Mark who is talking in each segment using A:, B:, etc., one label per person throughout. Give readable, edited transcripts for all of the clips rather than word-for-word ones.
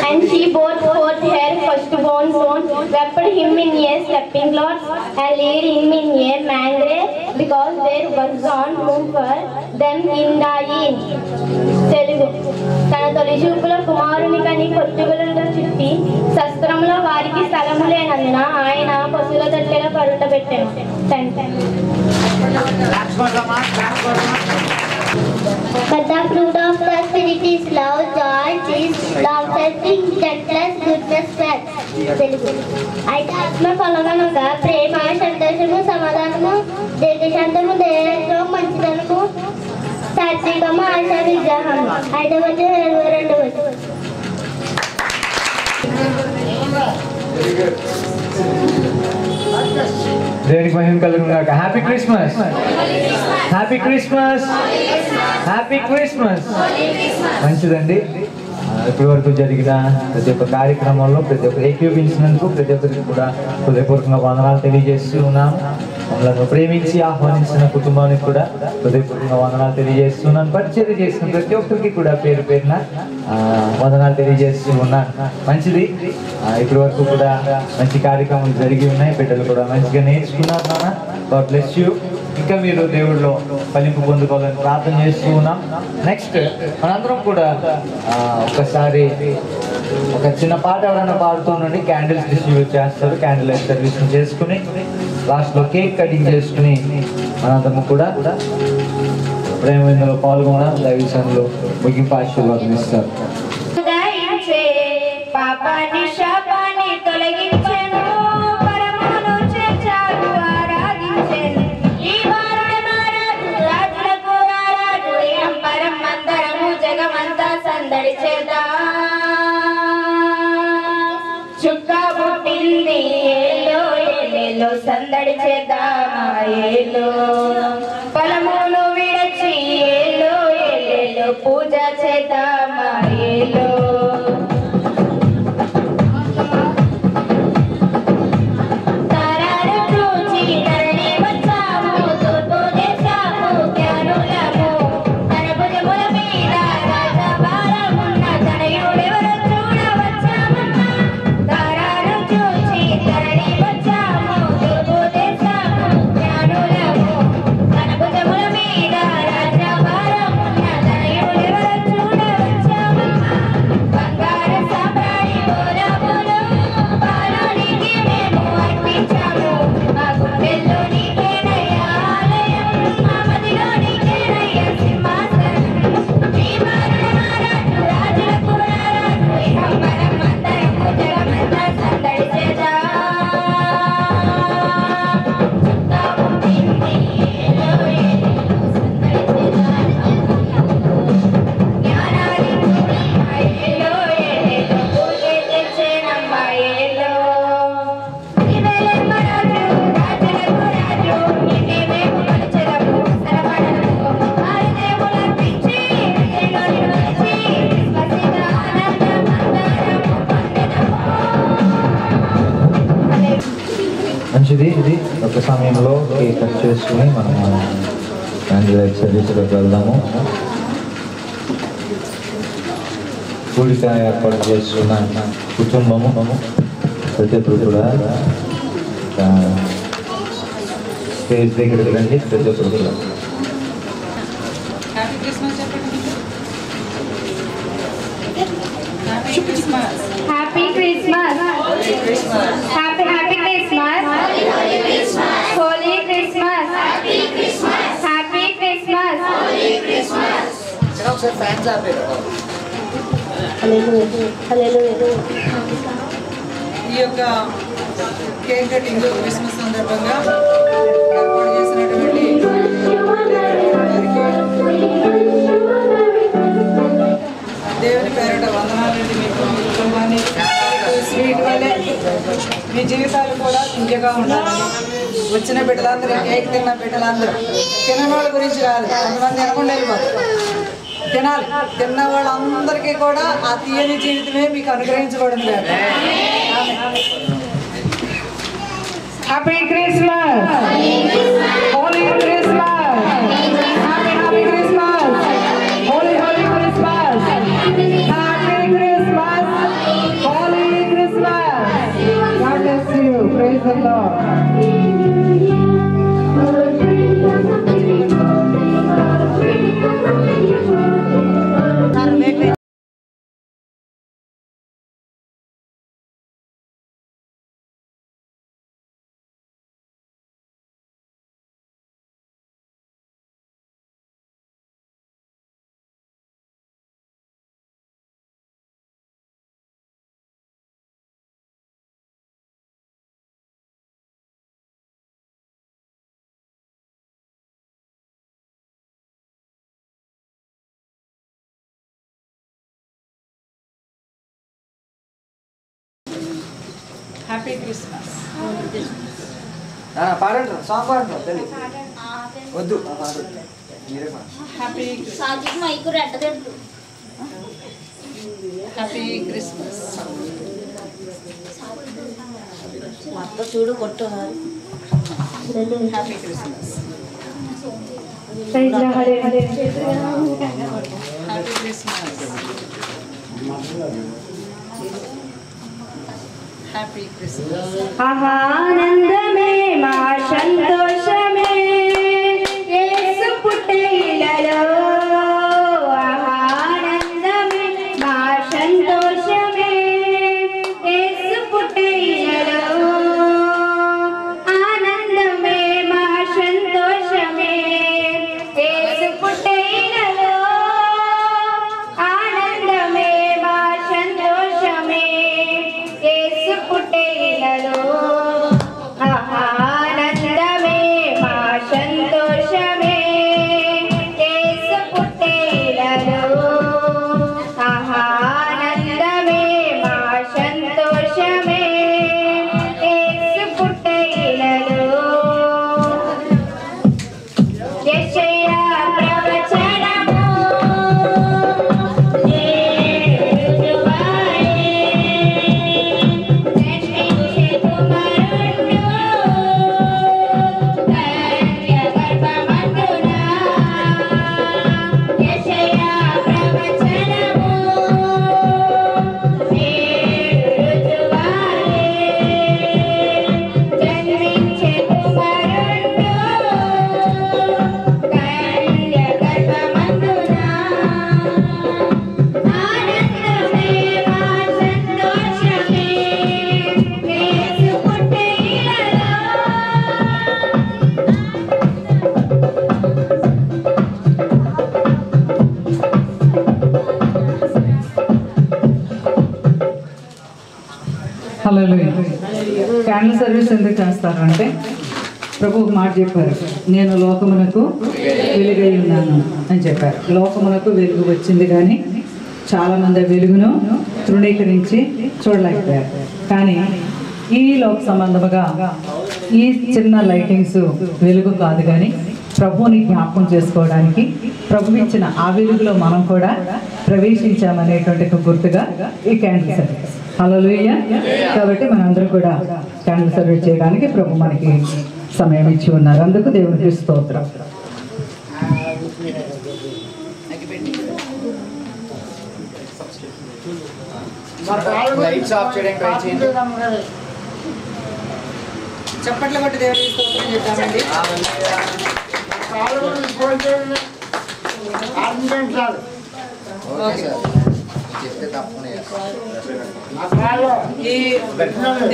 A: And she brought forth her firstborn son, wrapped him in a sleeping cloth, and laid him in a manger, because there was on room for them in the inn. Telugu తన తొలి చూపుల కుమారుని కని కొట్టుగులతో చుట్టి శస్త్రంలో వారికి స్థలము లేనందున ఆయన పశువుల తట్టెల పరుట పెట్టాను.
B: But the fruit of the Spirit is love, joy, peace, long-suffering, gentleness, goodness, faith. అయితే ఆత్మ ఫలమనగా ప్రేమ, సంతోషము, సమాధానము, దీర్ఘశాంతము, దయాలత్వము, మంచితనము, సాత్వికము, ఆశా విగ్రహము. 5వ అధ్యాయం 22వ వచనం.
C: దేవునికి మహిమ కలుగును గాక. Happy Christmas, happy Christmas, happy Christmas. మంచిదండి. ఇప్పటి వరకు జరిగిన ప్రతి ఒక్క కార్యక్రమంలో ప్రతి ఒక్క ఏకీభవించినందుకు ప్రతి ఒక్కరికి కూడా హృదయపూర్వకంగా వందనాలు తెలియజేస్తూ ఉన్నాము. మమ్మల్ని ప్రేమించి ఆహ్వానించిన కుటుంబానికి కూడా హృదయపూర్వకంగా వందనాలు తెలియజేస్తున్నాను. పరిచర్య చేసిన ప్రతి ఒక్కరికి కూడా పేరు పేరున వందనాలు తెలియజేస్తూ ఉన్నాను. మంచిది. ఇప్పటి వరకు కూడా మంచి కార్యక్రమాలు జరిగి ఉన్నాయి. బిడ్డలు కూడా మంచిగా నేర్చుకున్నారు. నాన్న గాడ్ బ్లెస్ యూ. ఇంకా మీరు దేవుడిలో ఫలింపు పొందుకోవాలని ప్రార్థన చేస్తూ ఉన్నాం. నెక్స్ట్ మనందరం కూడా ఒకసారి ఒక చిన్న పాట ఎవరైనా పాడుతుండండి. క్యాండిల్స్ డిస్ట్రిబ్యూట్ చేస్తారు. క్యాండిల్ లైట్ సర్వీస్ చేసుకుని లాస్ట్లో కేక్ కటింగ్ చేసుకుని మనందరం కూడా ప్రేమ ఇందులో పాల్గొన దైవసంలో ముగింపు ఆశీర్వాదం ఇస్తారు.
A: పాపాన్ని శాపాన్ని తొలగించెను, పరమును చేర్చారు, ఆరాధించెను. ఈ ఏలో సందడి చేద్దామా ఏలో పొలమును విడచి ఏలో ఏలో పూజ చేద్దామా ఏలో
C: మంచిది. ఇది ఒక సమయంలో కేక్ కట్ చేసుకుని మనము క్యాండిల్ లైట్ సర్వీస్లోకి వెళ్దాము. కూడిక ఏర్పాటు చేస్తున్న కుటుంబము ప్రతి ఒక్కరు కూడా స్టేజ్ దగ్గరికి రండి. ప్రతి ఒక్కరు కూడా
A: happy Christmas happy happy Christmas holy Christmas happy Christmas
D: ఈ యొక్క కేక్ కటింగ్ క్రిస్మస్ సందర్భంగా ఏర్పాటు చేసినటువంటి దేవుని పేరిట వందనాలండి. మీకు మీ కుటుంబాన్ని స్వీట్ వల్లే మీ జీవితాలు కూడా తీయగా ఉండాలని వచ్చిన బిడ్డలందరూ కేక్ తిన్న బిడ్డలందరూ తిన్న వాళ్ళ గురించి కాదు, కొంతమంది తినకుండా వెళ్ళిపోతారు. తినాలి. తిన్న వాళ్ళందరికీ కూడా ఆ తీయని జీవితమే మీకు అనుగ్రహించబడింది. Happy Christmas, holy Christmas, happy happy Christmas, holy holy Christmas, happy Christmas, holy Christmas. God bless you. Praise the Lord. Happy Christmas.
E: పాడండి, సాంగ్ పాడండి. తెలియదు వద్దు.
D: Happy happy Christmas.
B: చూడు కొట్టు.
D: Happy Christmas. Happy Christmas. Happy Christmas.
A: ఆనందమే మా సంతోషమే యేసు పుట్టినలో. ఆనందమే మా సంతోషమే యేసు పుట్టినలో. ఆనందమే మా సంతోషమే యేసు పుట్టినలో. ఆనందమే మా సంతోషమే యేసు పుట్టినలో.
F: హల్లెలూయా. క్యాండిల్ సర్వీస్ ఎందుకు చేస్తారు అంటే ప్రభు ఒక మాట చెప్పారు, నేను లోకమునకు వెలుగై ఉన్నాను అని చెప్పారు. లోకమునకు వెలుగు వచ్చింది కానీ చాలామంది వెలుగును తృణీకరించి చూడలేకపోయారు. కానీ ఈ లోక సంబంధముగా ఈ చిన్న లైటింగ్స్ వెలుగు కాదు, కానీ ప్రభువుని జ్ఞాపకం చేసుకోవడానికి ప్రభు ఇచ్చిన ఆ వెలుగులో మనం కూడా ప్రవేశించామనేటువంటి ఒక గుర్తుగా ఈ క్యాండిల్ సర్వీస్. హల్లెలూయా. కాబట్టి మనందరూ కూడా క్యాండిల్ సర్వీస్ చేయడానికి ప్రభు మనకి సమయం ఇచ్చి ఉన్నారు. అందుకు దేవునికి స్తోత్రం.
E: లైట్స్ ఆఫ్ చేయడానికి ట్రై చేయండి.
D: చప్పట్లు కొట్టి దేవుడికి స్తోత్రం చెప్తామండి.
E: చెప్తే తప్పనే
D: ఈ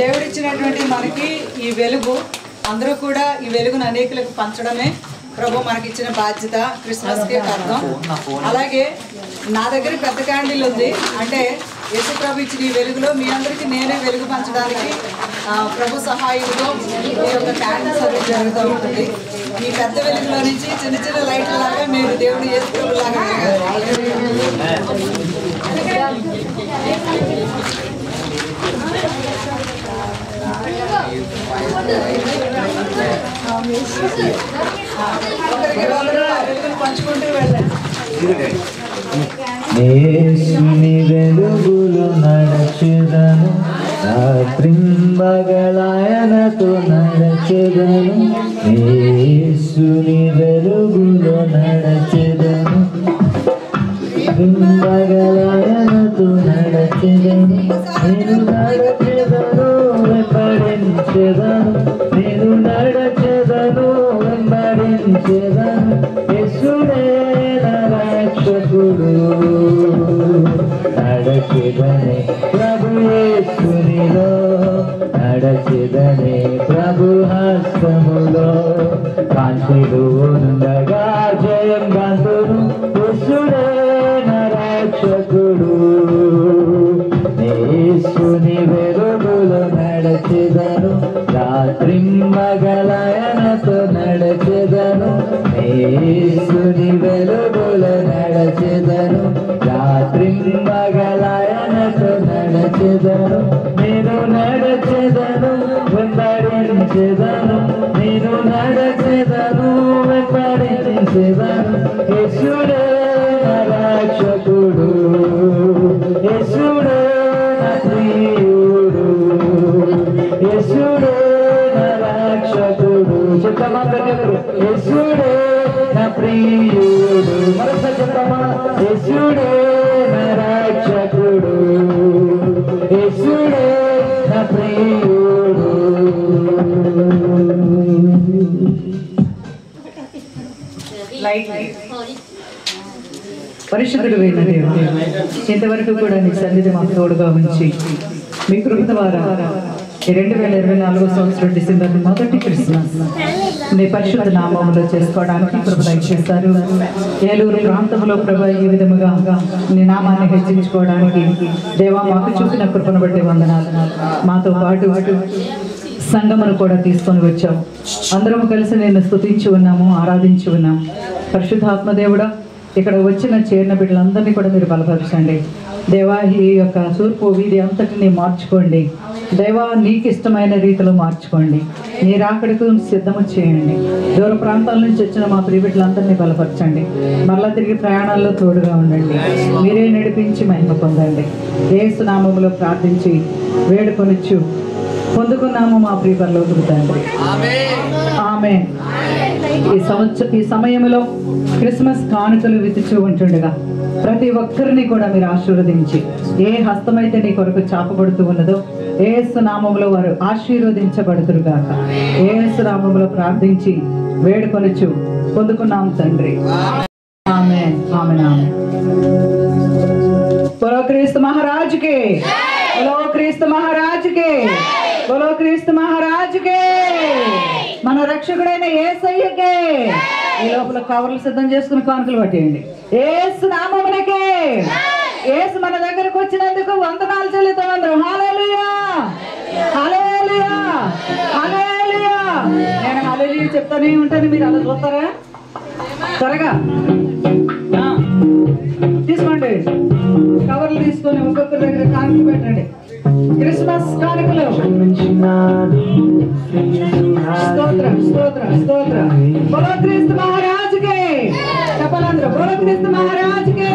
D: దేవుడిచ్చినటువంటి మనకి ఈ వెలుగు, అందరూ కూడా ఈ వెలుగును అనేకులకు పంచడమే ప్రభు మనకిచ్చిన బాధ్యత. క్రిస్మస్కి అర్థం. అలాగే నా దగ్గర పెద్ద క్యాండిల్ ఉంది, అంటే యేసు ప్రభు ఇచ్చిన ఈ వెలుగులో మీ అందరికీ నేనే వెలుగు పంచడానికి ప్రభు సహాయంతో ఈ యొక్క క్యాండిల్ సర్వీస్ జరుగుతూ ఉంటుంది. ఈ పెద్ద వెలుగులో నుంచి చిన్న చిన్న లైట్ల లాగా మీరు దేవుడు యేసు ప్రభు లాగా పంచుకుంటూ వెళ్ళండి.
C: యేసుని వెలుగులో నడచెదను, రాత్రింబగలాయనతో నడచెదను. యేసుని వెలుగులో నడచెదను, రాత్రింబగలాయనతో నడచెదను. నేను నడచెదను వెంబడించెదను, నేను నడచెదను వెంబడించెదను. యేసునే రక్షకుడు, నడచెదనే ప్రభు యేసునిలో, నడచెదనే ప్రభు హస్తములో. కాంతిలో ఉండగా జయం బంతును, యేసునే రక్షకుడు. యేసుని వెలుగులో నడచెదను, రాత్రింబగలాయనతో నడచెదను. యేసుని వెలుగులో నడచెదను, రాత్రింబగలాయనతో నడచెదను. నేను నడచెదను వెంబడించెదను, నేను నడచెదను వెంబడించెదను. యేసుడే రక్షకుడు, యేసుడే ప్రియుడు, యేసుడే రక్షకుడు. చెప్తామా ప్రజలు? యేసుడే నా ప్రియుడు. మరొకసారి చెప్తామా? యేసుడే నా రక్షకుడు, యేసుడే నా ప్రియుడు.
F: లైట్ పరిశుద్ధుడు అయిన దేవుడు, ఇంతవరకు కూడా నీ సన్నిధి మాకు తోడుగా ఉంచి మీ కృప ద్వారా 2024 సంవత్సరం డిసెంబర్ మొదటి క్రిస్మస్ మీ పరిశుద్ధ నామములో చేసుకోవడానికి కృప దయచేస్తారు. ఏలూరు ప్రాంతంలో ప్రభు ఈ విధముగా నీ నామాన్ని హెచ్చించుకోవడానికి దేవా మాకు చూపిన కృపను బట్టి వందనాలు. మాతో పాటు సంఘమును కూడా తీసుకొని వచ్చాము. అందరం కలిసి నేను స్తుతించి ఉన్నాము, ఆరాధించి ఉన్నాము. పరిశుద్ధాత్మదేవుడా, ఇక్కడ వచ్చిన చేరిన బిడ్డలందరినీ కూడా మీరు బలపరచండి దేవా. ఈ యొక్క తూర్పు వీధి అంతటిని మార్చుకోండి దేవా, నీకు ఇష్టమైన రీతిలో మార్చుకోండి. నీ రాకడకు సిద్ధము చేయండి. దూర ప్రాంతాల నుంచి వచ్చిన మా ప్రియ బిడ్డలందరినీ బలపరచండి. మరలా తిరిగి ప్రయాణాల్లో తోడుగా ఉండండి. మీరే నడిపించి మహిమ పొందండి. యేసు నామములో ప్రార్థించి వేడుకొనిచ్చు పొందుకున్నాము మా ప్రియ పరలోకపు తండ్రి. ఆమేన్. ఈ సమయంలో క్రిస్మస్ కానుకలు వితుచూ ఉంటుండగా ప్రతి ఒక్కరిని కూడా మీరు ఆశీర్వదించి, ఏ హస్తమైతే నీ కొరకు చాపబడుతూ ఉన్నదో యేసు నామములో వారు ఆశీర్వదించబడుతురు గాక. యేసు నామములో ప్రార్థించి వేడుకొనిచ్చు పొందుకున్నాం తండ్రి. ఆమేన్, ఆమేన్, ఆమేన్. బోలో క్రీస్తు మహారాజుకే, బోలో క్రీస్తు మహారాజుకే, బోలో క్రీస్తు మహారాజుకే, మన రక్షకుడైన యేసయ్యకే. ఈ లోపల కవర్లు సిద్ధం చేసుకుని కానుకలు పట్టేయండి. యేసు నామమునకే. యేసు మన దగ్గరకు వచ్చినందుకు వందనాలు చెల్లిస్తాం అందరం. హల్లెలూయా. హల్లెలూయా చెప్తానే ఉంటాను, మీరు అలా చూస్తారా? త్వరగా తీసుకోండి, కవర్లు తీసుకొని ఒక్కొక్కరి దగ్గర కానుక పెట్టండి. క్రిస్మస్ కానుకలు. స్తోత్రం స్తోత్రం స్తోత్రం. బోలో క్రీస్తు మహారాజుకే. చెప్పాలందరూ బోలో క్రీస్తు మహారాజుకే.